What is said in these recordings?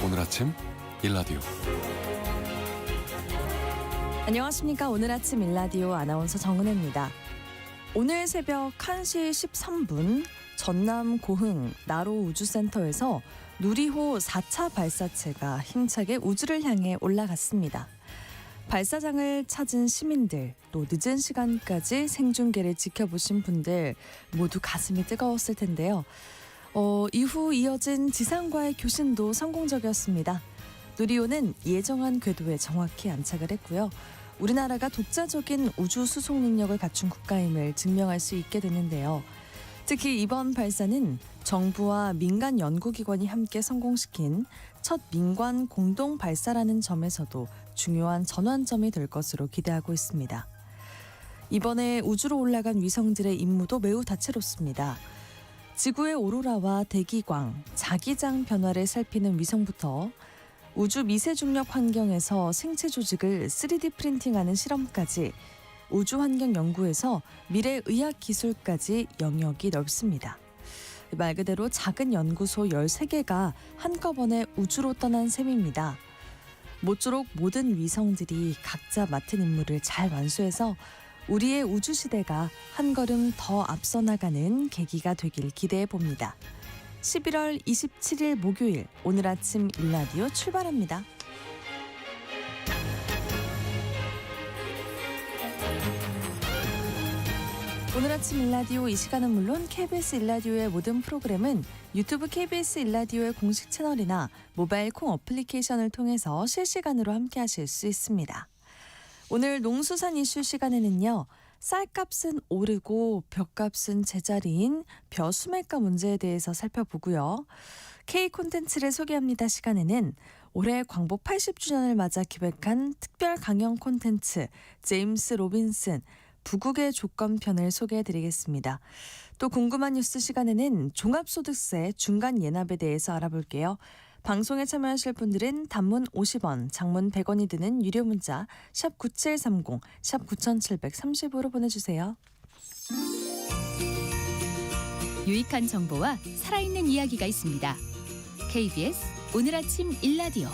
오늘 아침 일라디오. 안녕하십니까. 오늘 아침 일라디오 아나운서 정은혜입니다. 오늘 새벽 1시 13분 전남 고흥 나로 우주센터에서 누리호 4차 발사체가 힘차게 우주를 향해 올라갔습니다. 발사장을 찾은 시민들, 또 늦은 시간까지 생중계를 지켜보신 분들 모두 가슴이 뜨거웠을 텐데요. 이후 이어진 지상과의 교신도 성공적이었습니다. 누리호는 예정한 궤도에 정확히 안착을 했고요. 우리나라가 독자적인 우주 수송 능력을 갖춘 국가임을 증명할 수 있게 됐는데요. 특히 이번 발사는 정부와 민간 연구기관이 함께 성공시킨 첫 민관 공동 발사라는 점에서도 중요한 전환점이 될 것으로 기대하고 있습니다. 이번에 우주로 올라간 위성들의 임무도 매우 다채롭습니다. 지구의 오로라와 대기광, 자기장 변화를 살피는 위성부터 우주 미세중력 환경에서 생체 조직을 3D 프린팅하는 실험까지 우주 환경 연구에서 미래 의학 기술까지 영역이 넓습니다. 말 그대로 작은 연구소 13개가 한꺼번에 우주로 떠난 셈입니다. 모쪼록 모든 위성들이 각자 맡은 임무를 잘 완수해서 우리의 우주 시대가 한 걸음 더 앞서 나가는 계기가 되길 기대해 봅니다. 11월 27일 목요일 오늘 아침 일라디오 출발합니다. 오늘 아침 일라디오 이 시간은 물론 KBS 일라디오의 모든 프로그램은 유튜브 KBS 일라디오의 공식 채널이나 모바일 콩 어플리케이션을 통해서 실시간으로 함께 하실 수 있습니다. 오늘 농수산 이슈 시간에는요. 쌀값은 오르고 벼값은 제자리인 벼 수매가 문제에 대해서 살펴보고요. K 콘텐츠를 소개합니다 시간에는 올해 광복 80주년을 맞아 기획한 특별 강연 콘텐츠 제임스 로빈슨 부국의 조건편을 소개해드리겠습니다. 또 궁금한 뉴스 시간에는 종합소득세 중간 예납에 대해서 알아볼게요. 방송에 참여하실 분들은 단문 50원, 장문 100원이 드는 유료 문자 샵 9730, 샵 9730으로 보내주세요. 유익한 정보와 살아있는 이야기가 있습니다. KBS 오늘 아침 일라디오.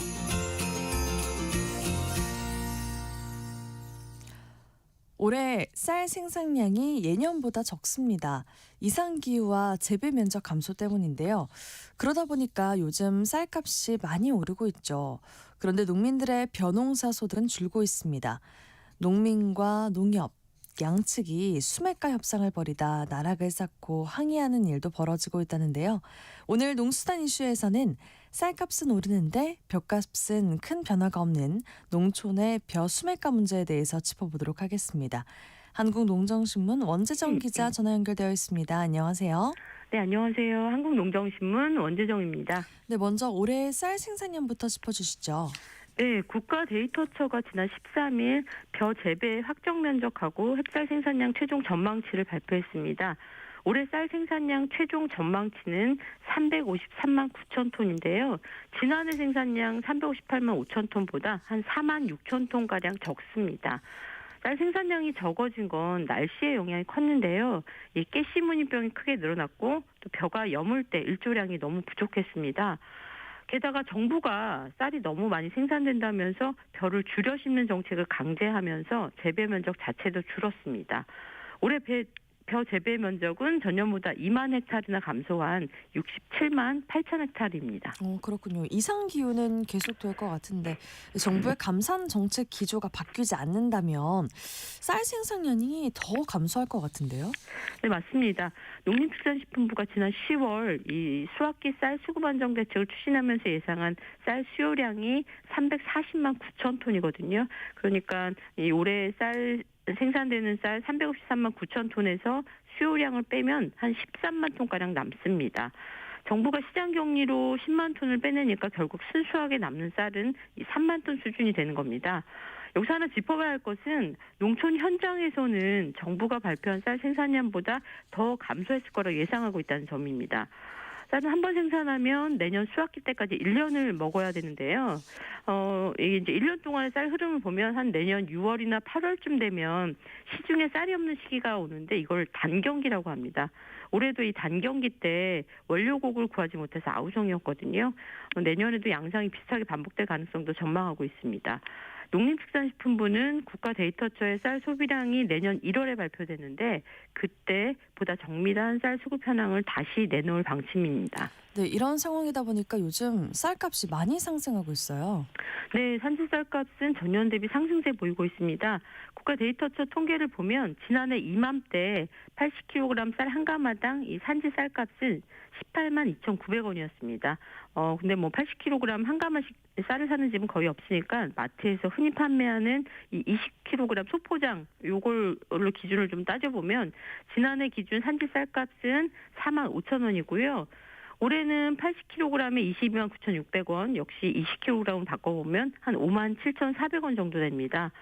올해 쌀 생산량이 예년보다 적습니다. 이상기후와 재배 면적 감소 때문인데요. 그러다 보니까 요즘 쌀값이 많이 오르고 있죠. 그런데 농민들의 벼농사 소득은 줄고 있습니다. 농민과 농협, 양측이 수매가 협상을 벌이다 나락을 쌓고 항의하는 일도 벌어지고 있다는데요. 오늘 농수산 이슈에서는 쌀값은 오르는데 벼값은 큰 변화가 없는 농촌의 벼 수매가 문제에 대해서 짚어보도록 하겠습니다. 한국농정신문 원재정 기자 전화 연결되어 있습니다. 안녕하세요. 네, 안녕하세요. 한국농정신문 원재정입니다. 네, 먼저 올해 쌀 생산량부터 짚어주시죠. 네, 국가데이터처가 지난 13일 벼 재배 확정 면적하고 햅쌀 생산량 최종 전망치를 발표했습니다. 올해 쌀 생산량 최종 전망치는 353만 9천 톤인데요. 지난해 생산량 358만 5천 톤보다 한 4만 6천 톤가량 적습니다. 쌀 생산량이 적어진 건 날씨의 영향이 컸는데요. 이 깨씨 무늬병이 크게 늘어났고 또 벼가 여물 때 일조량이 너무 부족했습니다. 게다가 정부가 쌀이 너무 많이 생산된다면서 벼를 줄여 심는 정책을 강제하면서 재배 면적 자체도 줄었습니다. 올해 벼 재배 면적은 전년보다 2만 헥타르나 감소한 67만 8천 헥타르입니다. 그렇군요. 이상기후는 계속될 것 같은데 정부의 감산 정책 기조가 바뀌지 않는다면 쌀 생산량이 더 감소할 것 같은데요? 네, 맞습니다. 농림축산식품부가 지난 10월 이 수학기 쌀 수급 안정 대책을 추진하면서 예상한 쌀 수요량이 340만 9천 톤이거든요. 그러니까 이 올해 생산되는 쌀 353만 9천 톤에서 수요량을 빼면 한 13만 톤가량 남습니다. 정부가 시장 격리로 10만 톤을 빼내니까 결국 순수하게 남는 쌀은 3만 톤 수준이 되는 겁니다. 여기서 하나 짚어봐야 할 것은 농촌 현장에서는 정부가 발표한 쌀 생산량보다 더 감소했을 거라 예상하고 있다는 점입니다. 쌀은 한 번 생산하면 내년 수확기 때까지 1년을 먹어야 되는데요. 이게 이제 1년 동안의 쌀 흐름을 보면 한 내년 6월이나 8월쯤 되면 시중에 쌀이 없는 시기가 오는데 이걸 단경기라고 합니다. 올해도 이 단경기 때 원료곡을 구하지 못해서 아우성이었거든요. 내년에도 양상이 비슷하게 반복될 가능성도 전망하고 있습니다. 농림축산식품부는 국가데이터처의 쌀 소비량이 내년 1월에 발표되는데 그때 보다 정밀한 쌀 수급 현황을 다시 내놓을 방침입니다. 네, 이런 상황이다 보니까 요즘 쌀값이 많이 상승하고 있어요. 네, 산지 쌀값은 전년 대비 상승세 보이고 있습니다. 국가데이터처 통계를 보면 지난해 이맘때 80kg 쌀 한 가마당 이 산지 쌀값은 18만 2,900원이었습니다. 근데 뭐 80kg 한 가마씩 쌀을 사는 집은 거의 없으니까 마트에서 흔히 판매하는 이 20kg 소포장 요걸로 기준을 좀 따져보면 지난해 기준 산지 쌀값은 4만 5천 원이고요. 올해는 80kg에 22만 9,600원, 역시 20kg 바꿔보면 한 5만 7,400원 정도 됩니다.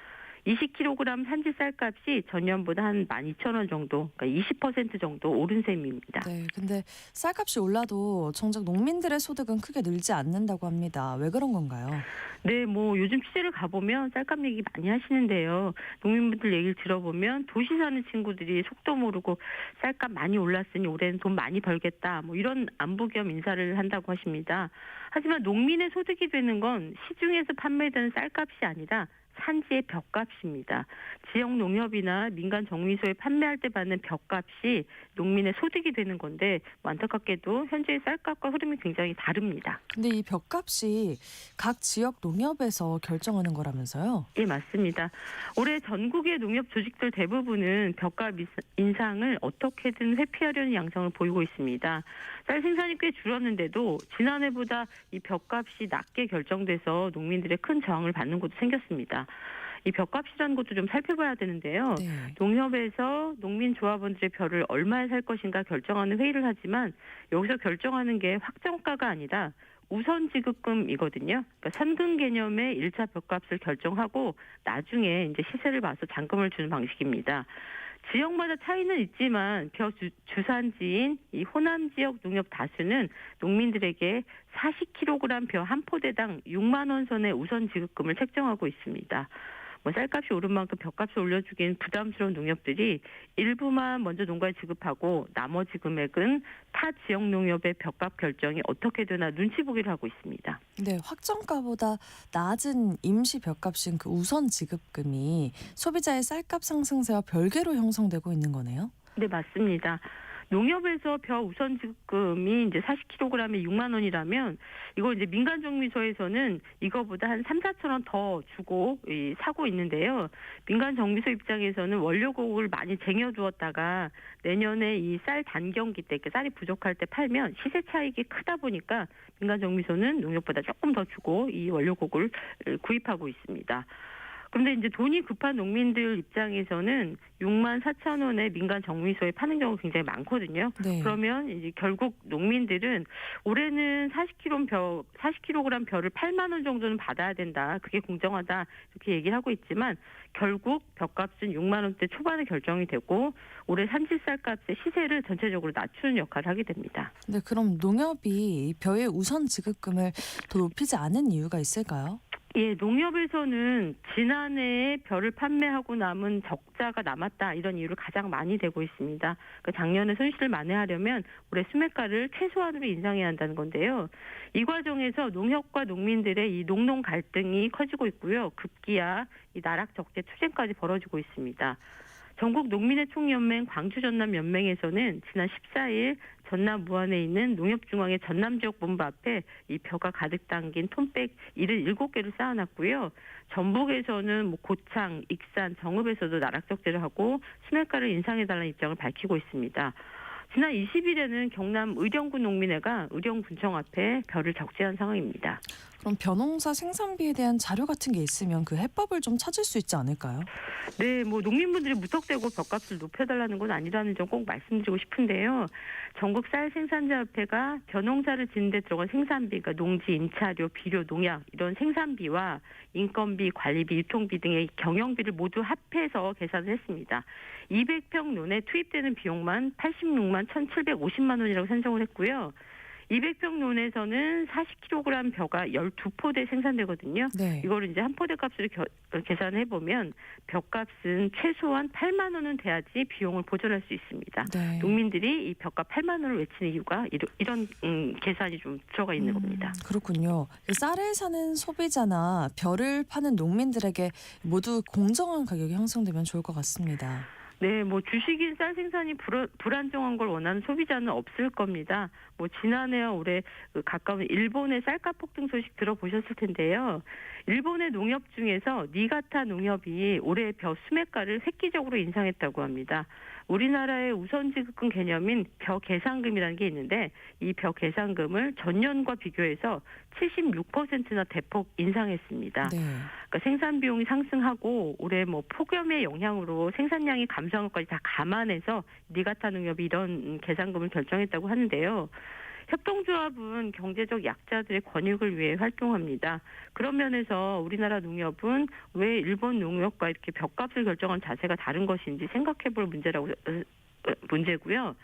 20kg 산지 쌀값이 전년보다 한 12,000원 정도, 그러니까 20% 정도 오른 셈입니다. 네, 근데 쌀값이 올라도 정작 농민들의 소득은 크게 늘지 않는다고 합니다. 왜 그런 건가요? 네, 뭐 요즘 취재를 가보면 쌀값 얘기 많이 하시는데요. 농민분들 얘기를 들어보면 도시 사는 친구들이 속도 모르고 쌀값 많이 올랐으니 올해는 돈 많이 벌겠다, 뭐 이런 안부 겸 인사를 한다고 하십니다. 하지만 농민의 소득이 되는 건 시중에서 판매되는 쌀값이 아니라 산지의 벼값입니다. 지역 농협이나 민간 정미소에 판매할 때 받는 벼값이 농민의 소득이 되는 건데 안타깝게도 현재의 쌀값과 흐름이 굉장히 다릅니다. 근데 이 벼값이 각 지역 농협에서 결정하는 거라면서요? 예, 맞습니다. 올해 전국의 농협 조직들 대부분은 벼값 인상을 어떻게든 회피하려는 양상을 보이고 있습니다. 쌀 생산이 꽤 줄었는데도 지난해보다 이 벼값이 낮게 결정돼서 농민들의 큰 저항을 받는 곳도 생겼습니다. 이 벼값이라는 것도 좀 살펴봐야 되는데요. 네. 농협에서 농민조합원들의 벼를 얼마에 살 것인가 결정하는 회의를 하지만 여기서 결정하는 게 확정가가 아니라 우선 지급금이거든요. 그러니까 선금 개념의 1차 벼값을 결정하고 나중에 이제 시세를 봐서 잔금을 주는 방식입니다. 지역마다 차이는 있지만 벼 주산지인 이 호남 지역 농협 다수는 농민들에게 40kg 벼 한 포대당 6만 원 선의 우선 지급금을 책정하고 있습니다. 뭐 쌀값이 오른 만큼 벼값을 올려주기엔 부담스러운 농협들이 일부만 먼저 농가에 지급하고 나머지 금액은 타 지역 농협의 벼값 결정이 어떻게 되나 눈치 보기를 하고 있습니다. 네, 확정가보다 낮은 임시 벼값인 그 우선 지급금이 소비자의 쌀값 상승세와 별개로 형성되고 있는 거네요. 네, 맞습니다. 농협에서 벼 우선 지급금이 이제 40kg에 6만 원이라면 이거 이제 민간 정미소에서는 이거보다 한 3, 4천 원 더 주고 사고 있는데요. 민간 정미소 입장에서는 원료곡을 많이 쟁여두었다가 내년에 이 쌀 단경기 때 쌀이 부족할 때 팔면 시세 차익이 크다 보니까 민간 정미소는 농협보다 조금 더 주고 이 원료곡을 구입하고 있습니다. 그런데 이제 돈이 급한 농민들 입장에서는 6만 4천 원에 민간 정미소에 파는 경우가 굉장히 많거든요. 네. 그러면 이제 결국 농민들은 올해는 40kg 벼를 8만 원 정도는 받아야 된다. 그게 공정하다. 이렇게 얘기를 하고 있지만 결국 벼값은 6만 원대 초반에 결정이 되고 올해 산지쌀값의 시세를 전체적으로 낮추는 역할을 하게 됩니다. 네, 그럼 농협이 벼의 우선 지급금을 더 높이지 않은 이유가 있을까요? 예, 농협에서는 지난해에 벼를 판매하고 남은 적자가 남았다 이런 이유를 가장 많이 대고 있습니다. 그러니까 작년에 손실을 만회하려면 올해 수매가를 최소한으로 인상해야 한다는 건데요. 이 과정에서 농협과 농민들의 이 농농 갈등이 커지고 있고요. 급기야 이 나락 적재 투쟁까지 벌어지고 있습니다. 전국 농민의 총연맹 광주전남연맹에서는 지난 14일 전남 무안에 있는 농협중앙회 전남지역본부 앞에 이 벼가 가득 담긴 톤백 77개를 쌓아놨고요. 전북에서는 뭐 고창, 익산, 정읍에서도 나락적재를 하고 수매가를 인상해달라는 입장을 밝히고 있습니다. 지난 20일에는 경남 의령군 농민회가 의령군청 앞에 벼를 적재한 상황입니다. 그럼 벼농사 생산비에 대한 자료 같은 게 있으면 그 해법을 좀 찾을 수 있지 않을까요? 네, 뭐 농민분들이 무턱대고 벼값을 높여달라는 건 아니라는 점 꼭 말씀드리고 싶은데요. 전국 쌀 생산자협회가 벼농사를 짓는 데 들어간 생산비, 그러니까 농지, 임차료, 비료, 농약 이런 생산비와 인건비, 관리비, 유통비 등의 경영비를 모두 합해서 계산을 했습니다. 200평 논에 투입되는 비용만 86만 1,750만 원이라고 산정을 했고요. 200평론에서는 40kg 벼가 12포대 생산되거든요. 네. 이거를 이제 한 포대 값으로 계산해 보면 벼값은 최소한 8만 원은 돼야지 비용을 보전할 수 있습니다. 네. 농민들이 이 벼값 8만 원을 외치는 이유가 이런 계산이 좀 들어가 있는 겁니다. 그렇군요. 쌀을 사는 소비자나 벼를 파는 농민들에게 모두 공정한 가격이 형성되면 좋을 것 같습니다. 네, 뭐 주식인 쌀 생산이 불안정한 걸 원하는 소비자는 없을 겁니다. 뭐 지난해와 올해 가까운 일본의 쌀값 폭등 소식 들어보셨을 텐데요. 일본의 농협 중에서 니가타 농협이 올해 벼 수매가를 획기적으로 인상했다고 합니다. 우리나라의 우선지급금 개념인 벼 계산금이라는 게 있는데 이 벼 계산금을 전년과 비교해서 76%나 대폭 인상했습니다. 네. 그러니까 생산 비용이 상승하고 올해 뭐 폭염의 영향으로 생산량이 감소한 것까지 다 감안해서 니가타 농협이 이런 계산금을 결정했다고 하는데요. 협동조합은 경제적 약자들의 권익을 위해 활동합니다. 그런 면에서 우리나라 농협은 왜 일본 농협과 이렇게 벼값을 결정한 자세가 다른 것인지 생각해볼 문제고요.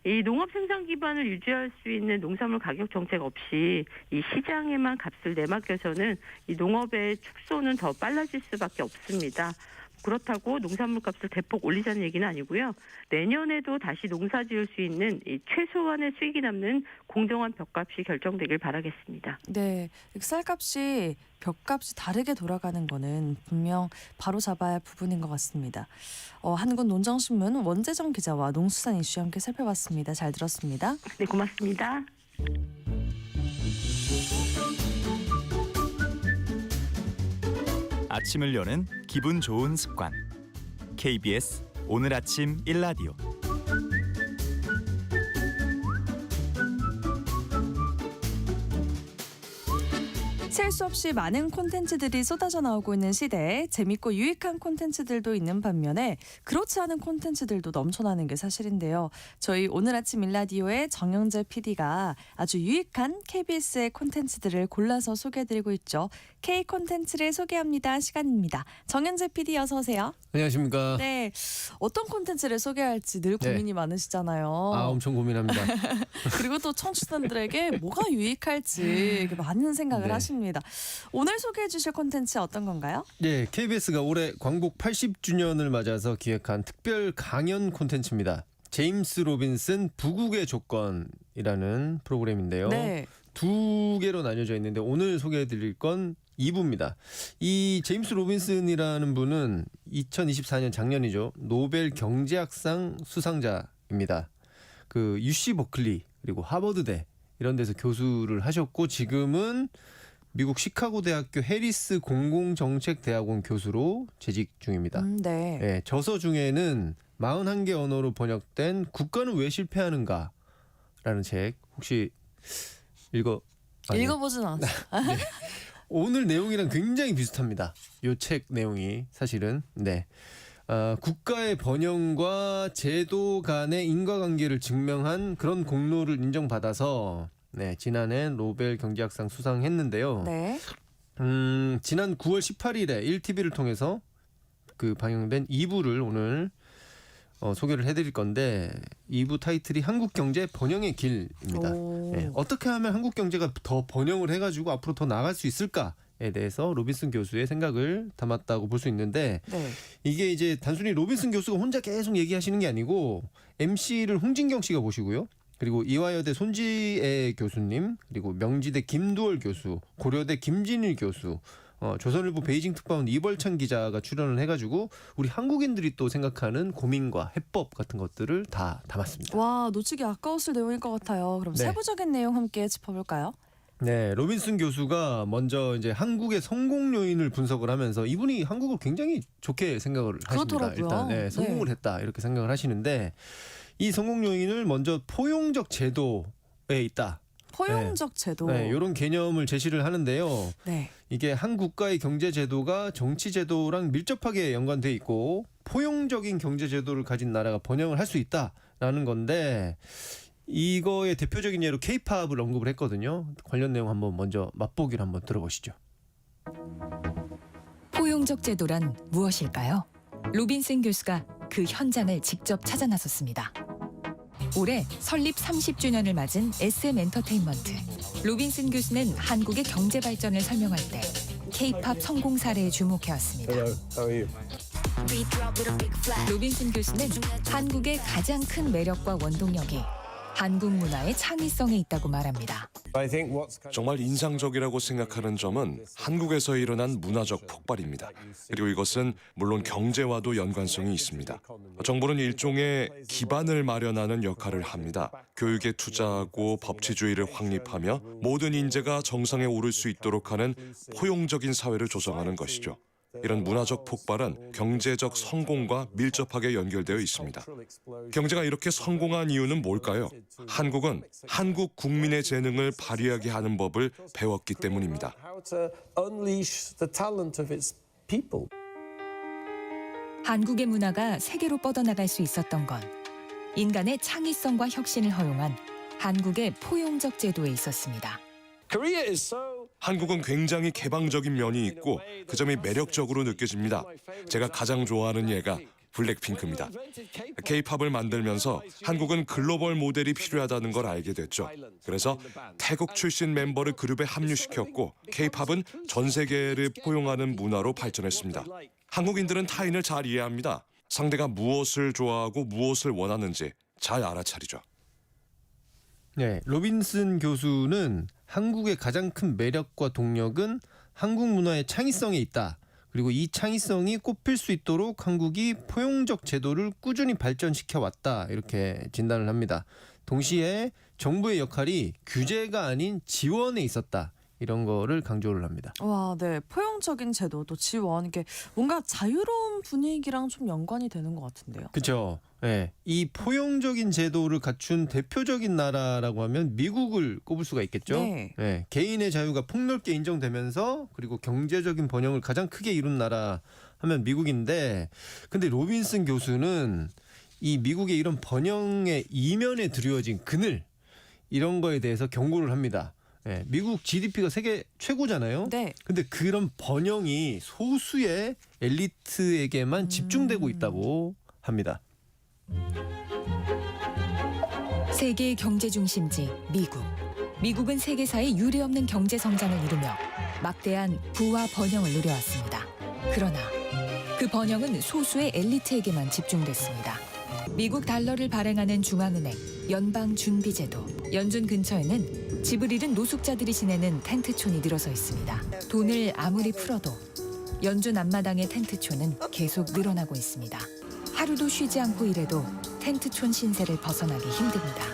이 농업 생산 기반을 유지할 수 있는 농산물 가격 정책 없이 이 시장에만 값을 내맡겨서는 이 농업의 축소는 더 빨라질 수밖에 없습니다. 그렇다고 농산물 값을 대폭 올리자는 얘기는 아니고요. 내년에도 다시 농사 지을 수 있는 이 최소한의 수익이 남는 공정한 벼값이 결정되길 바라겠습니다. 네, 쌀값이 벼값이 다르게 돌아가는 거는 분명 바로 잡아야 할 부분인 것 같습니다. 한국농정신문 원재정 기자와 농수산 이슈 함께 살펴봤습니다. 잘 들었습니다. 네, 고맙습니다. 아침을 여는 기분 좋은 습관. KBS 오늘 아침 일라디오. 셀 수 없이 많은 콘텐츠들이 쏟아져 나오고 있는 시대에 재밌고 유익한 콘텐츠들도 있는 반면에 그렇지 않은 콘텐츠들도 넘쳐나는 게 사실인데요. 저희 오늘 아침 일라디오의 정영재 PD가 아주 유익한 KBS의 콘텐츠들을 골라서 소개해드리고 있죠. K 콘텐츠를 소개합니다. 시간입니다. 정영재 PD 어서 오세요. 안녕하십니까. 네, 어떤 콘텐츠를 소개할지 늘 고민이 많으시잖아요. 엄청 고민합니다. 그리고 또 청취자들에게 뭐가 유익할지 많은 생각을 네. 하십니다. 오늘 소개해 주실 콘텐츠 어떤 건가요? 네, KBS가 올해 광복 80주년을 맞아서 기획한 특별 강연 콘텐츠입니다. 제임스 로빈슨 부국의 조건이라는 프로그램인데요. 네. 두 개로 나뉘어져 있는데 오늘 소개해드릴 건 2부입니다. 이 제임스 로빈슨이라는 분은 2024년 작년이죠. 노벨 경제학상 수상자입니다. 그 UC 버클리 그리고 하버드대 이런 데서 교수를 하셨고 지금은 미국 시카고 대학교 해리스 공공정책대학원 교수로 재직 중입니다. 네. 네, 저서 중에는 41개 언어로 번역된 국가는 왜 실패하는가 라는 책 혹시 읽어보진 않았어요. 네. 오늘 내용이랑 굉장히 비슷합니다. 이 책 내용이 사실은 국가의 번영과 제도 간의 인과관계를 증명한 그런 공로를 인정받아서 지난해 노벨 경제학상 수상했는데요. 네. 지난 9월 18일에 1TV를 통해서 그 방영된 2부를 오늘 소개를 해드릴 건데 2부 타이틀이 한국 경제 번영의 길입니다. 어떻게 하면 한국 경제가 더 번영을 해가지고 앞으로 더 나아갈 수 있을까에 대해서 로빈슨 교수의 생각을 담았다고 볼 수 있는데 네. 이게 이제 단순히 로빈슨 교수가 혼자 계속 얘기하시는 게 아니고 MC를 홍진경 씨가 보시고요. 그리고 이화여대 손지애 교수님, 그리고 명지대 김두월 교수, 고려대 김진일 교수, 조선일보 베이징 특파원 이벌찬 기자가 출연을 해가지고 우리 한국인들이 또 생각하는 고민과 해법 같은 것들을 다 담았습니다. 와, 놓치기 아까웠을 내용일 것 같아요. 그럼 네. 세부적인 내용 함께 짚어볼까요? 네, 로빈슨 교수가 먼저 이제 한국의 성공 요인을 분석을 하면서 이분이 한국을 굉장히 좋게 생각을 하십니다. 그렇더라고요. 일단 성공을 했다 이렇게 생각을 하시는데 이 성공 요인을 먼저 포용적 제도에 있다. 포용적 제도. 이런 개념을 제시를 하는데요. 네. 이게 한 국가의 경제 제도가 정치 제도랑 밀접하게 연관돼 있고 포용적인 경제 제도를 가진 나라가 번영을 할 수 있다라는 건데 이거의 대표적인 예로 K-팝을 언급을 했거든요. 관련 내용 한번 먼저 맛보기를 한번 들어보시죠. 포용적 제도란 무엇일까요? 로빈슨 교수가 그 현장을 직접 찾아 나섰습니다. 올해 설립 30주년을 맞은 SM 엔터테인먼트. 로빈슨 교수는 한국의 경제 발전을 설명할 때 K-팝 성공 사례에 주목해왔습니다. 로빈슨 교수는 한국의 가장 큰 매력과 원동력이 한국 문화의 창의성에 있다고 말합니다. 정말 인상적이라고 생각하는 점은 한국에서 일어난 문화적 폭발입니다. 그리고 이것은 물론 경제와도 연관성이 있습니다. 정부는 일종의 기반을 마련하는 역할을 합니다. 교육에 투자하고 법치주의를 확립하며 모든 인재가 정상에 오를 수 있도록 하는 포용적인 사회를 조성하는 것이죠. 이런 문화적 폭발은 경제적 성공과 밀접하게 연결되어 있습니다. 경제가 이렇게 성공한 이유는 뭘까요? 한국은 한국 국민의 재능을 발휘하게 하는 법을 배웠기 때문입니다. 한국의 문화가 세계로 뻗어나갈 수 있었던 건 인간의 창의성과 혁신을 허용한 한국의 포용적 제도에 있었습니다. 한국은 굉장히 개방적인 면이 있고 그 점이 매력적으로 느껴집니다. 제가 가장 좋아하는 예가 블랙핑크입니다. K-팝을 만들면서 한국은 글로벌 모델이 필요하다는 걸 알게 됐죠. 그래서 태국 출신 멤버를 그룹에 합류시켰고 K-팝은 전 세계를 포용하는 문화로 발전했습니다. 한국인들은 타인을 잘 이해합니다. 상대가 무엇을 좋아하고 무엇을 원하는지 잘 알아차리죠. 네, 로빈슨 교수는 한국의 가장 큰 매력과 동력은 한국 문화의 창의성에 있다. 그리고 이 창의성이 꼽힐 수 있도록 한국이 포용적 제도를 꾸준히 발전시켜 왔다. 이렇게 진단을 합니다. 동시에 정부의 역할이 규제가 아닌 지원에 있었다. 이런 거를 강조를 합니다. 와, 네. 포용적인 제도 또 지원 이게 뭔가 자유로운 분위기랑 좀 연관이 되는 것 같은데요. 그렇죠. 네. 이 포용적인 제도를 갖춘 대표적인 나라라고 하면 미국을 꼽을 수가 있겠죠. 네. 네. 개인의 자유가 폭넓게 인정되면서 그리고 경제적인 번영을 가장 크게 이룬 나라 하면 미국인데, 근데 로빈슨 교수는 이 미국의 이런 번영의 이면에 드리워진 그늘 이런 거에 대해서 경고를 합니다. 네, 미국 GDP가 세계 최고잖아요. 네. 근데 그런 번영이 소수의 엘리트에게만 집중되고 있다고 합니다. 세계의 경제 중심지 미국. 미국은 세계사에 유례없는 경제 성장을 이루며 막대한 부와 번영을 누려왔습니다. 그러나 그 번영은 소수의 엘리트에게만 집중됐습니다. 미국 달러를 발행하는 중앙은행, 연방준비제도, 연준 근처에는 집을 잃은 노숙자들이 지내는 텐트촌이 늘어서 있습니다. 돈을 아무리 풀어도 연준 앞마당의 텐트촌은 계속 늘어나고 있습니다. 하루도 쉬지 않고 일해도 텐트촌 신세를 벗어나기 힘듭니다.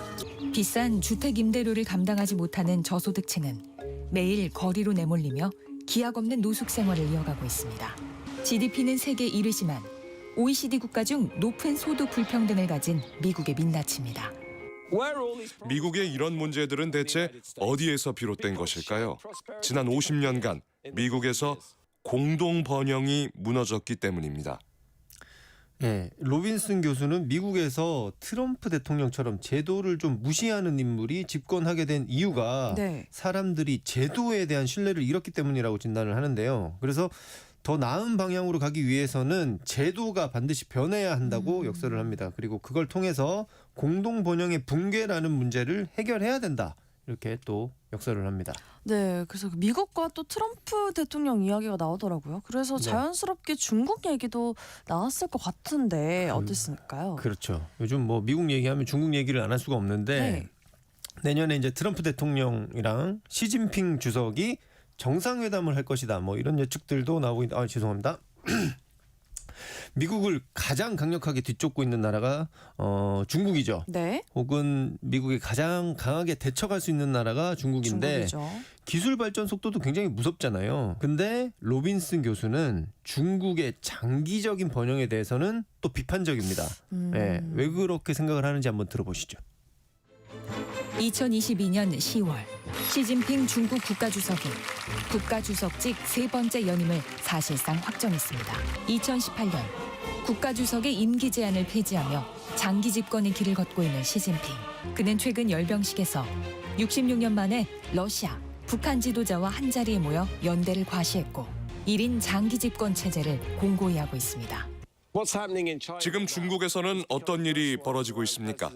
비싼 주택 임대료를 감당하지 못하는 저소득층은 매일 거리로 내몰리며 기약 없는 노숙 생활을 이어가고 있습니다. GDP는 세계 1위지만 OECD 국가 중 높은 소득 불평등을 가진 미국의 민낯입니다. 미국의 이런 문제들은 대체 어디에서 비롯된 것일까요? 지난 50년간 미국에서 공동 번영이 무너졌기 때문입니다. 네, 로빈슨 교수는 미국에서 트럼프 대통령처럼 제도를 좀 무시하는 인물이 집권하게 된 이유가 네. 사람들이 제도에 대한 신뢰를 잃었기 때문이라고 진단을 하는데요. 그래서 더 나은 방향으로 가기 위해서는 제도가 반드시 변해야 한다고 역설을 합니다. 그리고 그걸 통해서 공동 번영의 붕괴라는 문제를 해결해야 된다. 이렇게 또 역설을 합니다. 네, 그래서 미국과 또 트럼프 대통령 이야기가 나오더라고요. 그래서 네. 자연스럽게 중국 얘기도 나왔을 것 같은데 어땠을까요? 그렇죠. 요즘 뭐 미국 얘기하면 중국 얘기를 안 할 수가 없는데 네. 내년에 이제 트럼프 대통령이랑 시진핑 주석이 정상회담을 할 것이다. 뭐 이런 예측들도 나오고 있는데 죄송합니다. 미국을 가장 강력하게 뒤쫓고 있는 나라가 중국이죠. 네. 혹은 미국이 가장 강하게 대처할 수 있는 나라가 중국인데 중국이죠. 기술 발전 속도도 굉장히 무섭잖아요. 근데 로빈슨 교수는 중국의 장기적인 번영에 대해서는 또 비판적입니다. 네, 왜 그렇게 생각을 하는지 한번 들어보시죠. 2022년 10월 시진핑 중국 국가주석이 국가주석직 세 번째 연임을 사실상 확정했습니다. 2018년 국가주석의 임기 제한을 폐지하며 장기 집권의 길을 걷고 있는 시진핑. 그는 최근 열병식에서 66년 만에 러시아, 북한 지도자와 한자리에 모여 연대를 과시했고 1인 장기 집권 체제를 공고히 하고 있습니다. 지금 중국에서는 어떤 일이 벌어지고 있습니까?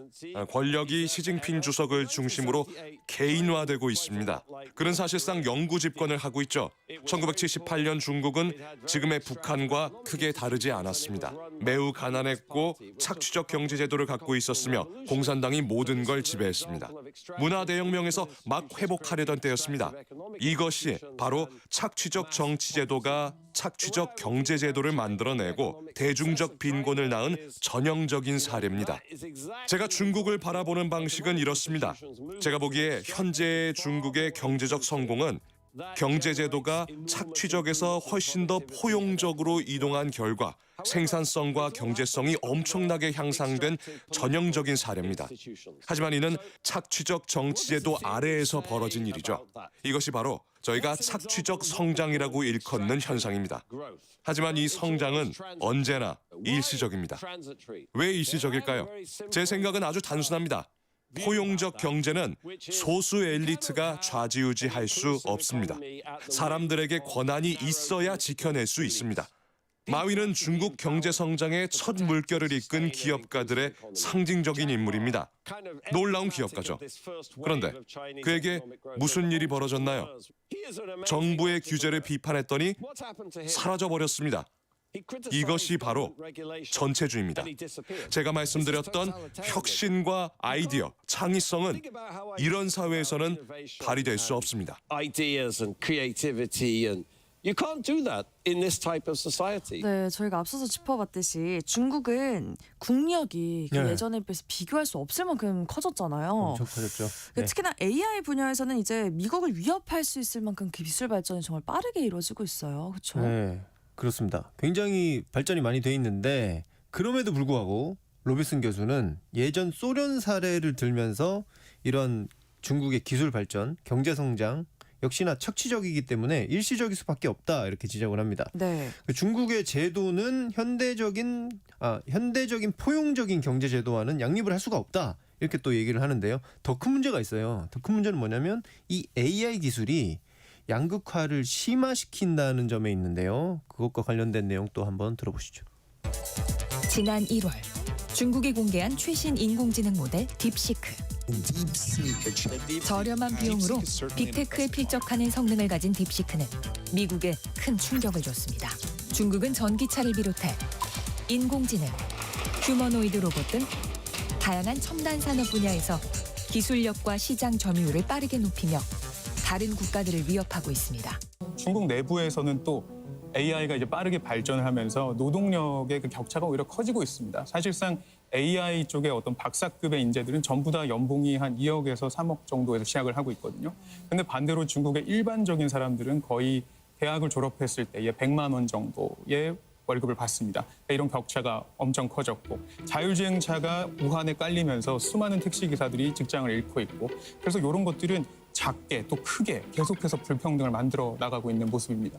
권력이 시진핑 주석을 중심으로 개인화되고 있습니다. 그는 사실상 영구 집권을 하고 있죠. 1978년 중국은 지금의 북한과 크게 다르지 않았습니다. 매우 가난했고 착취적 경제 제도를 갖고 있었으며 공산당이 모든 걸 지배했습니다. 문화 대혁명에서 막 회복하려던 때였습니다. 이것이 바로 착취적 정치 제도가 착취적 경제 제도를 만들어내고 대중적 빈곤을 낳은 전형적인 사례입니다. 제가 중국을 바라보는 방식은 이렇습니다. 제가 보기에 현재의 중국의 경제적 성공은 경제 제도가 착취적에서 훨씬 더 포용적으로 이동한 결과 생산성과 경제성이 엄청나게 향상된 전형적인 사례입니다. 하지만 이는 착취적 정치제도 아래에서 벌어진 일이죠. 이것이 바로 저희가 착취적 성장이라고 일컫는 현상입니다. 하지만 이 성장은 언제나 일시적입니다. 왜 일시적일까요? 제 생각은 아주 단순합니다. 포용적 경제는 소수 엘리트가 좌지우지할 수 없습니다. 사람들에게 권한이 있어야 지켜낼 수 있습니다. 마윈은 중국 경제 성장의 첫 물결을 이끈 기업가들의 상징적인 인물입니다. 놀라운 기업가죠. 그런데 그에게 무슨 일이 벌어졌나요? 정부의 규제를 비판했더니 사라져버렸습니다. 이것이 바로 전체주의입니다. 제가 말씀드렸던 혁신과 아이디어, 창의성은 이런 사회에서는 발휘될 수 없습니다. 네, 저희가 앞서서 짚어봤듯이 중국은 국력이 그 네. 예전에 비해서 비교할 수 없을 만큼 커졌잖아요. 엄청 커졌죠. 네. 특히나 AI 분야에서는 이제 미국을 위협할 수 있을 만큼 그 기술 발전이 정말 빠르게 이루어지고 있어요. 그렇죠? 네, 그렇습니다. 굉장히 발전이 많이 돼 있는데 그럼에도 불구하고 로빈슨 교수는 예전 소련 사례를 들면서 이런 중국의 기술 발전, 경제 성장 역시나 착취적이기 때문에 일시적일 수밖에 없다 이렇게 지적을 합니다. 네. 중국의 제도는 현대적인 포용적인 경제 제도와는 양립을 할 수가 없다 이렇게 또 얘기를 하는데요. 더 큰 문제가 있어요. 더 큰 문제는 뭐냐면 이 AI 기술이 양극화를 심화시킨다는 점에 있는데요. 그것과 관련된 내용 또 한번 들어보시죠. 지난 1월 중국이 공개한 최신 인공지능 모델 딥시크. 저렴한 비용으로 빅테크에 필적하는 성능을 가진 딥시크는 미국에 큰 충격을 줬습니다. 중국은 전기차를 비롯해 인공지능, 휴머노이드 로봇 등 다양한 첨단 산업 분야에서 기술력과 시장 점유율을 빠르게 높이며 다른 국가들을 위협하고 있습니다. 중국 내부에서는 또 AI가 이제 빠르게 발전을 하면서 노동력의 그 격차가 오히려 커지고 있습니다. 사실상 AI 쪽의 어떤 박사급의 인재들은 전부 다 연봉이 한 2억에서 3억 정도에서 시작을 하고 있거든요. 근데 반대로 중국의 일반적인 사람들은 거의 대학을 졸업했을 때에 100만 원 정도의 월급을 받습니다. 이런 격차가 엄청 커졌고 자율주행차가 우한에 깔리면서 수많은 택시기사들이 직장을 잃고 있고 그래서 이런 것들은 작게 또 크게 계속해서 불평등을 만들어 나가고 있는 모습입니다.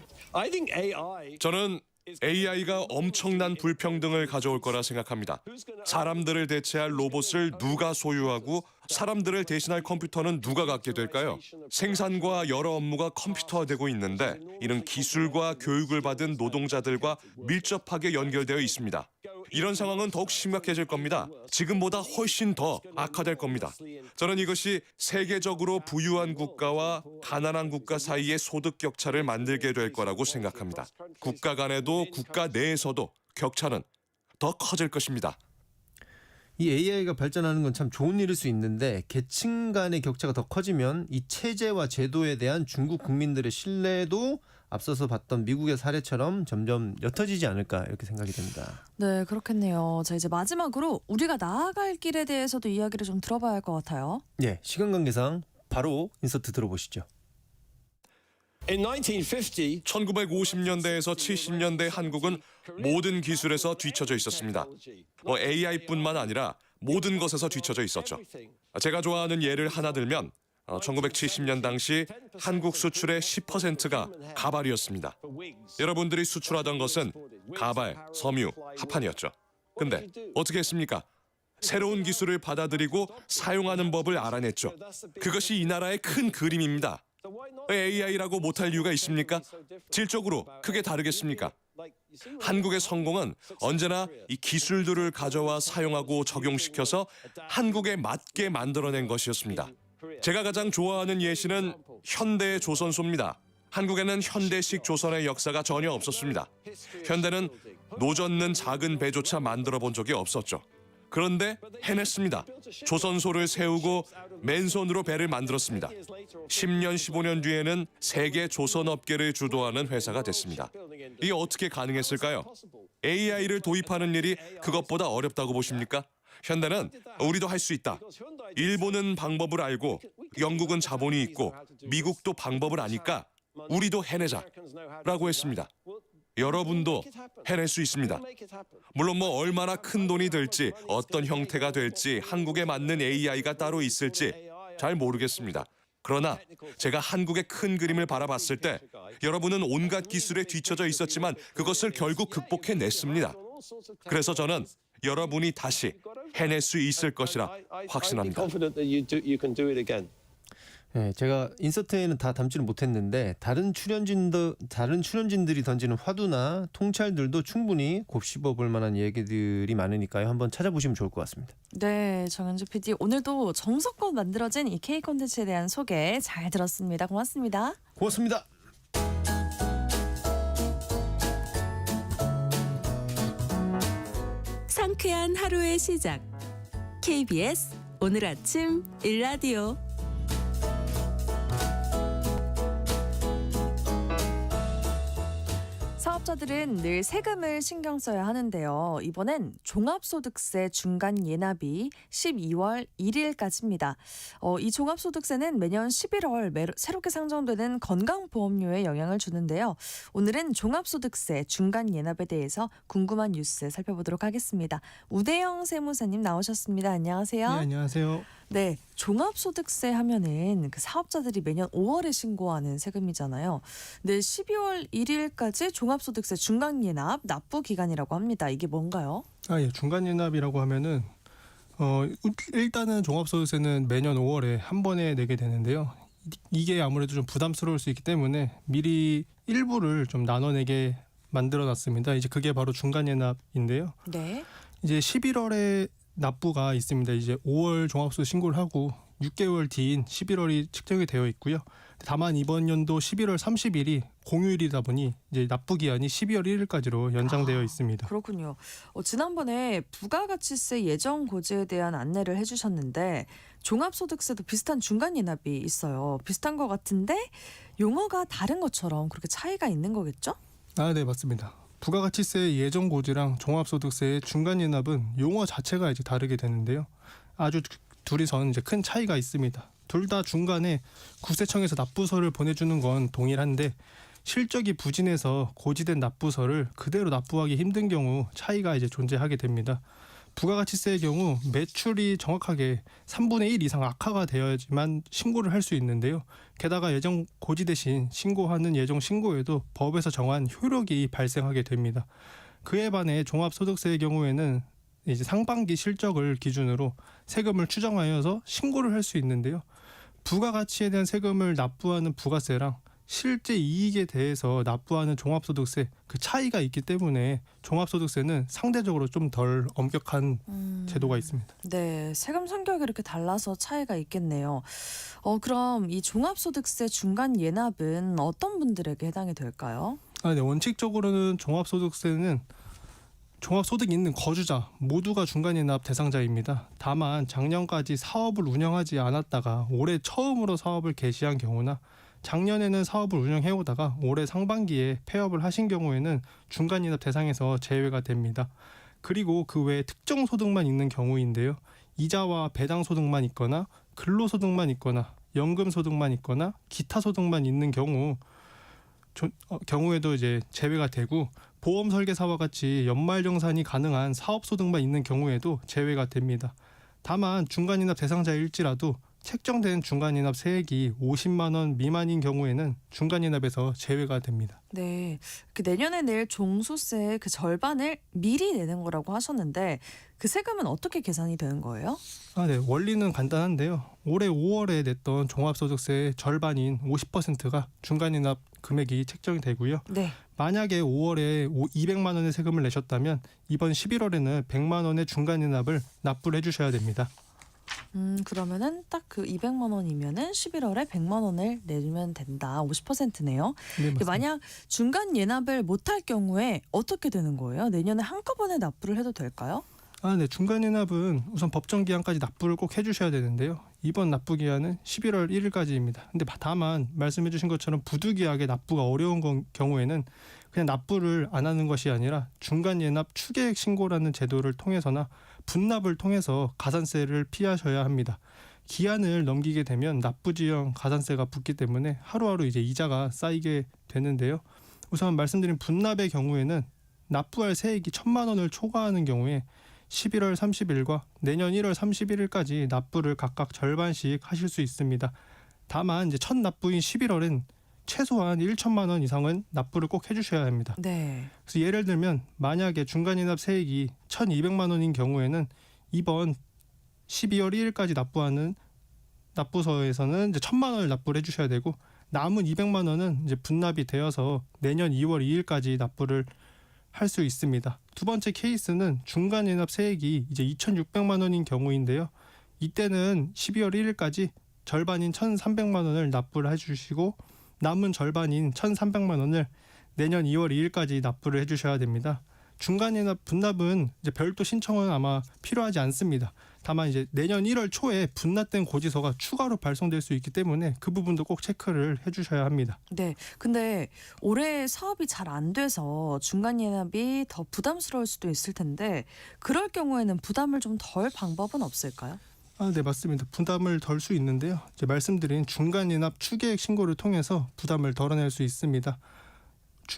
저는 AI가 엄청난 불평등을 가져올 거라 생각합니다. 사람들을 대체할 로봇을 누가 소유하고 사람들을 대신할 컴퓨터는 누가 갖게 될까요? 생산과 여러 업무가 컴퓨터화되고 있는데 이는 기술과 교육을 받은 노동자들과 밀접하게 연결되어 있습니다. 이런 상황은 더욱 심각해질 겁니다. 지금보다 훨씬 더 악화될 겁니다. 저는 이것이 세계적으로 부유한 국가와 가난한 국가 사이의 소득 격차를 만들게 될 거라고 생각합니다. 국가 간에도 국가 내에서도 격차는 더 커질 것입니다. 이 AI가 발전하는 건 참 좋은 일일 수 있는데 계층 간의 격차가 더 커지면 이 체제와 제도에 대한 중국 국민들의 신뢰도 앞서서 봤던 미국의 사례처럼 점점 옅어지지 않을까 이렇게 생각이 됩니다. 네, 그렇겠네요. 자, 이제 마지막으로 우리가 나아갈 길에 대해서도 이야기를 좀 들어봐야 할 것 같아요. 예, 시간 관계상 바로 인서트 들어보시죠. 1950년대에서 70년대 한국은 모든 기술에서 뒤처져 있었습니다. AI뿐만 아니라 모든 것에서 뒤처져 있었죠. 제가 좋아하는 예를 하나 들면 1970년 당시 한국 수출의 10%가 가발이었습니다. 여러분들이 수출하던 것은 가발, 섬유, 합판이었죠. 근데 어떻게 했습니까? 새로운 기술을 받아들이고 사용하는 법을 알아냈죠. 그것이 이 나라의 큰 그림입니다. AI라고 못할 이유가 있습니까? 질적으로 크게 다르겠습니까? 한국의 성공은 언제나 이 기술들을 가져와 사용하고 적용시켜서 한국에 맞게 만들어낸 것이었습니다. 제가 가장 좋아하는 예시는 현대의 조선소입니다. 한국에는 현대식 조선의 역사가 전혀 없었습니다. 현대는 노젓는 작은 배조차 만들어 본 적이 없었죠. 그런데 해냈습니다. 조선소를 세우고 맨손으로 배를 만들었습니다. 10년, 15년 뒤에는 세계 조선업계를 주도하는 회사가 됐습니다. 이게 어떻게 가능했을까요? AI를 도입하는 일이 그것보다 어렵다고 보십니까? 현대는 우리도 할 수 있다. 일본은 방법을 알고 영국은 자본이 있고 미국도 방법을 아니까 우리도 해내자라고 했습니다. 여러분도 해낼 수 있습니다. 물론 뭐 얼마나 큰 돈이 들지 어떤 형태가 될지 한국에 맞는 AI가 따로 있을지 잘 모르겠습니다. 그러나 제가 한국의 큰 그림을 바라봤을 때 여러분은 온갖 기술에 뒤처져 있었지만 그것을 결국 극복해냈습니다. 그래서 저는 여러분이 다시 해낼 수 있을 것이라 확신합니다. 네, 제가 인서트에는 다 담지는 못했는데 다른 출연진들이 던지는 화두나 통찰들도 충분히 곱씹어볼 만한 얘기들이 많으니까요. 한번 찾아보시면 좋을 것 같습니다. 네, 정현주 PD 오늘도 정석껏 만들어진 이 K 콘텐츠에 대한 소개 잘 들었습니다. 고맙습니다. 고맙습니다. 상쾌한 하루의 시작. KBS 오늘 아침 일라디오. 사업자들은 늘 세금을 신경 써야 하는데요. 이번엔 종합소득세 중간 예납이 12월 1일까지입니다. 이 종합소득세는 매년 11월 새롭게 상정되는 건강보험료에 영향을 주는데요. 오늘은 종합소득세 중간 예납에 대해서 궁금한 뉴스 살펴보도록 하겠습니다. 우대영 세무사님 나오셨습니다. 안녕하세요. 네, 안녕하세요. 네, 종합소득세 하면은 그 사업자들이 매년 5월에 신고하는 세금이잖아요. 네, 12월 1일까지 종합소득세 중간예납 납부 기간이라고 합니다. 이게 뭔가요? 예, 중간예납이라고 하면은 일단은 종합소득세는 매년 5월에 한 번에 내게 되는데요. 이게 아무래도 좀 부담스러울 수 있기 때문에 미리 일부를 좀 나눠내게 만들어놨습니다. 이제 그게 바로 중간예납인데요. 네. 이제 11월에 납부가 있습니다. 이제 5월 종합소득 신고를 하고 6개월 뒤인 11월이 측정이 되어 있고요. 다만 이번 연도 11월 30일이 공휴일이다 보니 이제 납부 기한이 12월 1일까지로 연장되어 있습니다. 그렇군요. 지난번에 부가가치세 예정 고지에 대한 안내를 해주셨는데 종합소득세도 비슷한 중간예납이 있어요. 비슷한 것 같은데 용어가 다른 것처럼 그렇게 차이가 있는 거겠죠? 네, 맞습니다. 부가가치세 예정 고지랑 종합소득세의 중간예납은 용어 자체가 이제 다르게 되는데요. 아주 둘이서는 이제 큰 차이가 있습니다. 둘 다 중간에 국세청에서 납부서를 보내주는 건 동일한데 실적이 부진해서 고지된 납부서를 그대로 납부하기 힘든 경우 차이가 이제 존재하게 됩니다. 부가가치세의 경우 매출이 정확하게 3분의 1 이상 악화가 되어야지만 신고를 할 수 있는데요. 게다가 예정 고지 대신 신고하는 예정 신고에도 법에서 정한 효력이 발생하게 됩니다. 그에 반해 종합소득세의 경우에는 이제 상반기 실적을 기준으로 세금을 추정하여서 신고를 할 수 있는데요. 부가가치에 대한 세금을 납부하는 부가세랑 실제 이익에 대해서 납부하는 종합소득세 그 차이가 있기 때문에 종합소득세는 상대적으로 좀 덜 엄격한 제도가 있습니다. 네, 세금 성격이 이렇게 달라서 차이가 있겠네요. 그럼 이 종합소득세 중간 예납은 어떤 분들에게 해당이 될까요? 네, 원칙적으로는 종합소득세는 종합소득이 있는 거주자 모두가 중간예납 대상자입니다. 다만 작년까지 사업을 운영하지 않았다가 올해 처음으로 사업을 개시한 경우나 작년에는 사업을 운영해오다가 올해 상반기에 폐업을 하신 경우에는 중간예납 대상에서 제외가 됩니다. 그리고 그 외에 특정 소득만 있는 경우인데요. 이자와 배당 소득만 있거나 근로소득만 있거나 연금소득만 있거나 기타 소득만 있는 경우에도 이제 제외가 되고 보험 설계사와 같이 연말정산이 가능한 사업소득만 있는 경우에도 제외가 됩니다. 다만 중간예납 대상자일지라도 책정된 중간예납 세액이 50만 원 미만인 경우에는 중간예납에서 제외가 됩니다. 네, 그 내년에 낼 종소세 그 절반을 미리 내는 거라고 하셨는데 그 세금은 어떻게 계산이 되는 거예요? 네, 원리는 간단한데요. 올해 5월에 냈던 종합소득세의 절반인 50%가 중간예납 금액이 책정이 되고요. 네. 만약에 5월에 200만 원의 세금을 내셨다면 이번 11월에는 100만 원의 중간인합을 납부를 해주셔야 됩니다. 그러면은 딱 그 200만 원이면은 11월에 100만 원을 내면 된다. 50%네요. 네, 맞습니다. 만약 중간 예납을 못할 경우에 어떻게 되는 거예요? 내년에 한꺼번에 납부를 해도 될까요? 네. 중간인합은 우선 법정 기한까지 납부를 꼭 해주셔야 되는데요. 이번 납부 기한은 11월 1일까지입니다. 근데 다만 말씀해주신 것처럼 부득이하게 납부가 어려운 경우에는 그냥 납부를 안 하는 것이 아니라 중간 예납 추계액 신고라는 제도를 통해서나 분납을 통해서 가산세를 피하셔야 합니다. 기한을 넘기게 되면 납부지형 가산세가 붙기 때문에 하루하루 이제 이자가 쌓이게 되는데요. 우선 말씀드린 분납의 경우에는 납부할 세액이 1,000만 원을 초과하는 경우에 11월 30일과 내년 1월 31일까지 납부를 각각 절반씩 하실 수 있습니다. 다만 이제 첫 납부인 11월엔 최소한 1,000만 원 이상은 납부를 꼭 해주셔야 합니다. 네. 그래서 예를 들면 만약에 중간인합 세액이 1,200만 원인 경우에는 이번 12월 1일까지 납부하는 납부서에서는 이제 1,000만 원을 납부를 해주셔야 되고 남은 200만 원은 이제 분납이 되어서 내년 2월 2일까지 납부를 할 수 있습니다. 두 번째 케이스는 중간인합 세액이 이제 2,600만 원인 경우인데요. 이때는 12월 1일까지 절반인 1,300만 원을 납부를 해주시고 남은 절반인 1,300만 원을 내년 2월 2일까지 납부를 해주셔야 됩니다. 중간인합 분납은 이제 별도 신청은 아마 필요하지 않습니다. 다만 이제 내년 1월 초에 분납된 고지서가 추가로 발송될 수 있기 때문에 그 부분도 꼭 체크를 해주셔야 합니다. 네. 근데 올해 사업이 잘 안 돼서 중간 예납이 더 부담스러울 수도 있을 텐데 그럴 경우에는 부담을 좀 덜 방법은 없을까요? 네, 맞습니다. 부담을 덜 수 있는데요. 이제 말씀드린 중간인합 추계액 신고를 통해서 부담을 덜어낼 수 있습니다.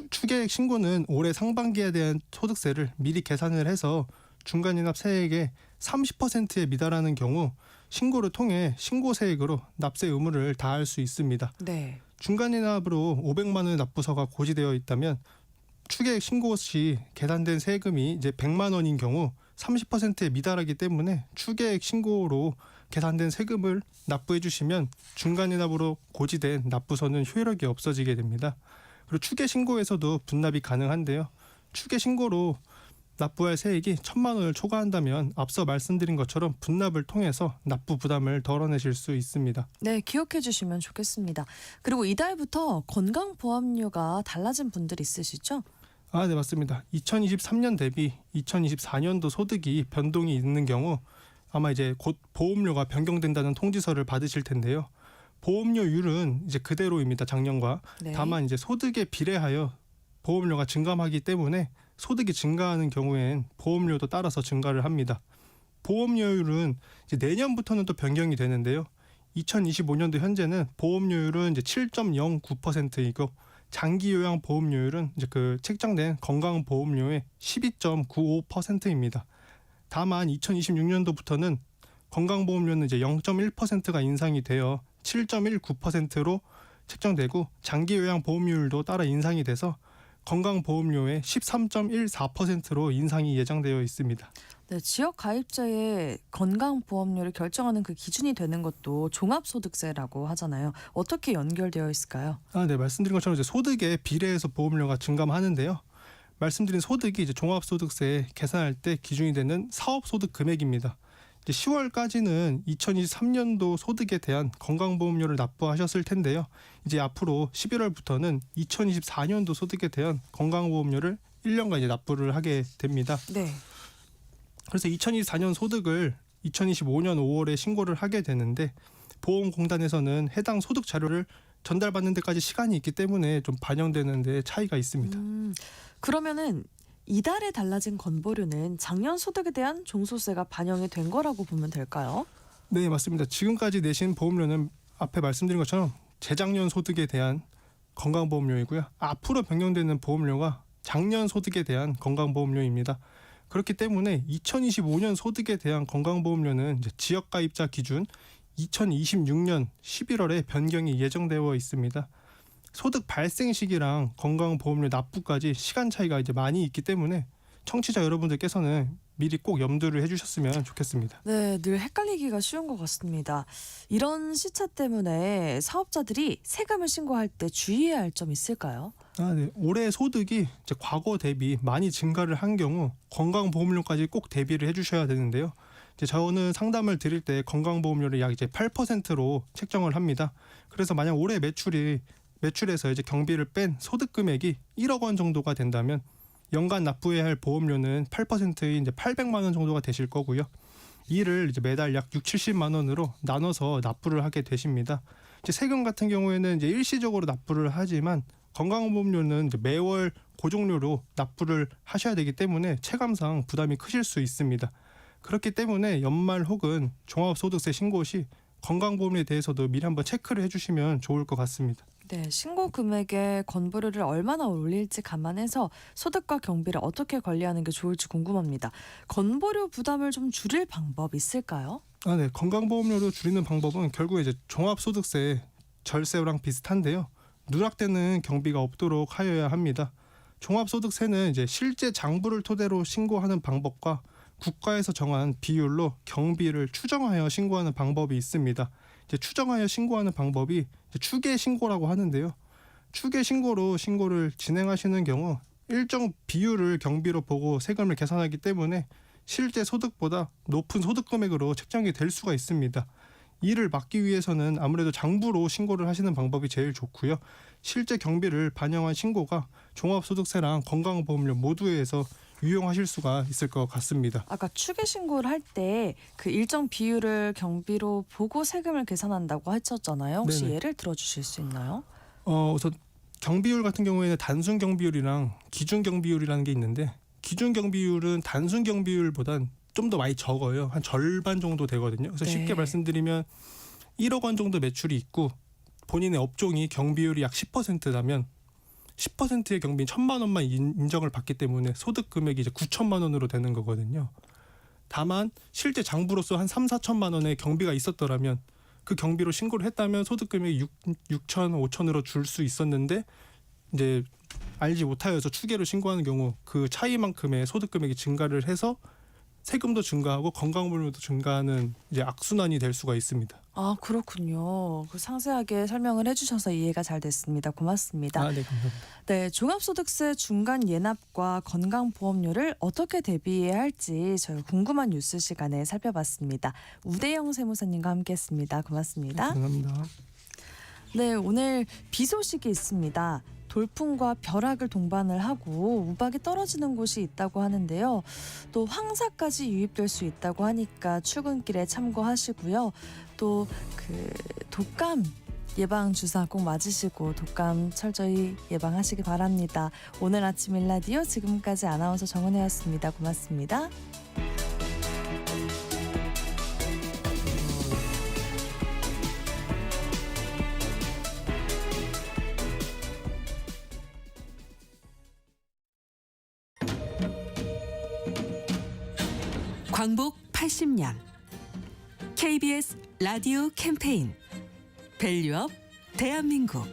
추계액 신고는 올해 상반기에 대한 소득세를 미리 계산을 해서 중간인합 세액의 30%에 미달하는 경우 신고를 통해 신고세액으로 납세 의무를 다할 수 있습니다. 네. 중간인합으로 500만 원의 납부서가 고지되어 있다면 추계액 신고 시 계산된 세금이 이제 100만 원인 경우 30%에 미달하기 때문에 추계액 신고로 계산된 세금을 납부해 주시면 중간인합으로 고지된 납부서는 효력이 없어지게 됩니다. 그리고 추계 신고에서도 분납이 가능한데요. 추계 신고로 납부할 세액이 1,000만 원을 초과한다면 앞서 말씀드린 것처럼 분납을 통해서 납부 부담을 덜어내실 수 있습니다. 네, 기억해 주시면 좋겠습니다. 그리고 이달부터 건강보험료가 달라진 분들 있으시죠? 네, 맞습니다. 2023년 대비 2024년도 소득이 변동이 있는 경우 아마 이제 곧 보험료가 변경된다는 통지서를 받으실 텐데요. 보험료율은 이제 그대로입니다. 작년과. 네. 다만 이제 소득에 비례하여 보험료가 증감하기 때문에 소득이 증가하는 경우엔 보험료도 따라서 증가를 합니다. 보험료율은 이제 내년부터는 또 변경이 되는데요. 2025년도 현재는 보험료율은 이제 7.09%이고 장기 요양 보험료율은 이제 그 책정된 건강보험료의 12.95%입니다. 다만 2026년도부터는 건강보험료는 이제 0.1%가 인상이 되어 7.19%로 책정되고 장기 요양 보험료율도 따라 인상이 돼서 건강보험료의 13.14%로 인상이 예정되어 있습니다. 네, 지역 가입자의 건강보험료를 결정하는 그 기준이 되는 것도 종합소득세라고 하잖아요. 어떻게 연결되어 있을까요? 네, 말씀드린 것처럼 이제 소득에 비례해서 보험료가 증감하는데요. 말씀드린 소득이 이제 종합소득세 계산할 때 기준이 되는 사업소득 금액입니다. 이제 10월까지는 2023년도 소득에 대한 건강보험료를 납부하셨을 텐데요. 이제 앞으로 11월부터는 2024년도 소득에 대한 건강보험료를 1년간 이제 납부를 하게 됩니다. 네. 그래서 2024년 소득을 2025년 5월에 신고를 하게 되는데 보험공단에서는 해당 소득 자료를 전달받는 데까지 시간이 있기 때문에 좀 반영되는 데 차이가 있습니다. 그러면은 이달에 달라진 건보료는 작년 소득에 대한 종소세가 반영이 된 거라고 보면 될까요? 네, 맞습니다. 지금까지 내신 보험료는 앞에 말씀드린 것처럼 재작년 소득에 대한 건강보험료이고요. 앞으로 변경되는 보험료가 작년 소득에 대한 건강보험료입니다. 그렇기 때문에 2025년 소득에 대한 건강보험료는 이제 지역가입자 기준 2026년 11월에 변경이 예정되어 있습니다. 소득 발생 시기랑 건강보험료 납부까지 시간 차이가 이제 많이 있기 때문에 청취자 여러분들께서는 미리 꼭 염두를 해주셨으면 좋겠습니다. 네, 늘 헷갈리기가 쉬운 것 같습니다. 이런 시차 때문에 사업자들이 세금을 신고할 때 주의해야 할 점 있을까요? 네. 올해 소득이 이제 과거 대비 많이 증가를 한 경우 건강보험료까지 꼭 대비를 해주셔야 되는데요. 이제 저는 상담을 드릴 때 건강보험료를 약 이제 8%로 책정을 합니다. 그래서 만약 올해 매출에서 이제 경비를 뺀 소득 금액이 1억 원 정도가 된다면 연간 납부해야 할 보험료는 8%인 이제 800만 원 정도가 되실 거고요. 이를 이제 매달 약 6, 70만 원으로 나눠서 납부를 하게 되십니다. 이제 세금 같은 경우에는 이제 일시적으로 납부를 하지만 건강보험료는 이제 매월 고정료로 납부를 하셔야 되기 때문에 체감상 부담이 크실 수 있습니다. 그렇기 때문에 연말 혹은 종합소득세 신고 시 건강보험료에 대해서도 미리 한번 체크를 해주시면 좋을 것 같습니다. 네, 신고 금액에 건보료를 얼마나 올릴지 감안해서 소득과 경비를 어떻게 관리하는 게 좋을지 궁금합니다. 건보료 부담을 좀 줄일 방법 있을까요? 네. 건강보험료를 줄이는 방법은 결국 이제 종합소득세 절세랑 비슷한데요. 누락되는 경비가 없도록 하여야 합니다. 종합소득세는 이제 실제 장부를 토대로 신고하는 방법과 국가에서 정한 비율로 경비를 추정하여 신고하는 방법이 있습니다. 이제 추정하여 신고하는 방법이 이제 추계 신고라고 하는데요. 추계 신고로 신고를 진행하시는 경우 일정 비율을 경비로 보고 세금을 계산하기 때문에 실제 소득보다 높은 소득 금액으로 책정이 될 수가 있습니다. 이를 막기 위해서는 아무래도 장부로 신고를 하시는 방법이 제일 좋고요. 실제 경비를 반영한 신고가 종합소득세랑 건강보험료 모두에서 유용하실 수가 있을 것 같습니다. 아까 추계 신고를 할 때 그 일정 비율을 경비로 보고 세금을 계산한다고 하셨잖아요. 혹시 네네. 예를 들어주실 수 있나요? 우선 경비율 같은 경우에는 단순 경비율이랑 기준 경비율이라는 게 있는데 기준 경비율은 단순 경비율보단 좀 더 많이 적어요. 한 절반 정도 되거든요. 그래서 네. 쉽게 말씀드리면 1억 원 정도 매출이 있고 본인의 업종이 경비율이 약 10%라면 10%의 경비인 1,000만 원만 인정을 받기 때문에 소득 금액이 이제 9천만 원으로 되는 거거든요. 다만 실제 장부로서 한 3, 4천만 원의 경비가 있었더라면 그 경비로 신고를 했다면 소득 금액이 6천, 5천으로 줄 수 있었는데 이제 알지 못하여서 추계로 신고하는 경우 그 차이만큼의 소득 금액이 증가를 해서 세금도 증가하고 건강보험료도 증가하는 이제 악순환이 될 수가 있습니다. 아, 그렇군요. 그 상세하게 설명을 해주셔서 이해가 잘 됐습니다. 고맙습니다. 네, 감사합니다. 네, 종합소득세 중간 예납과 건강보험료를 어떻게 대비해야 할지 저희 궁금한 뉴스 시간에 살펴봤습니다. 우대영 세무사님과 함께했습니다. 고맙습니다. 감사합니다. 네, 오늘 비 소식이 있습니다. 돌풍과 벼락을 동반을 하고 우박이 떨어지는 곳이 있다고 하는데요. 또 황사까지 유입될 수 있다고 하니까 출근길에 참고하시고요. 또 그 독감 예방 주사 꼭 맞으시고 독감 철저히 예방하시기 바랍니다. 오늘 아침 일라디오 지금까지 아나운서 정은혜였습니다. 고맙습니다. 광복 80년 KBS 라디오 캠페인 밸류업 대한민국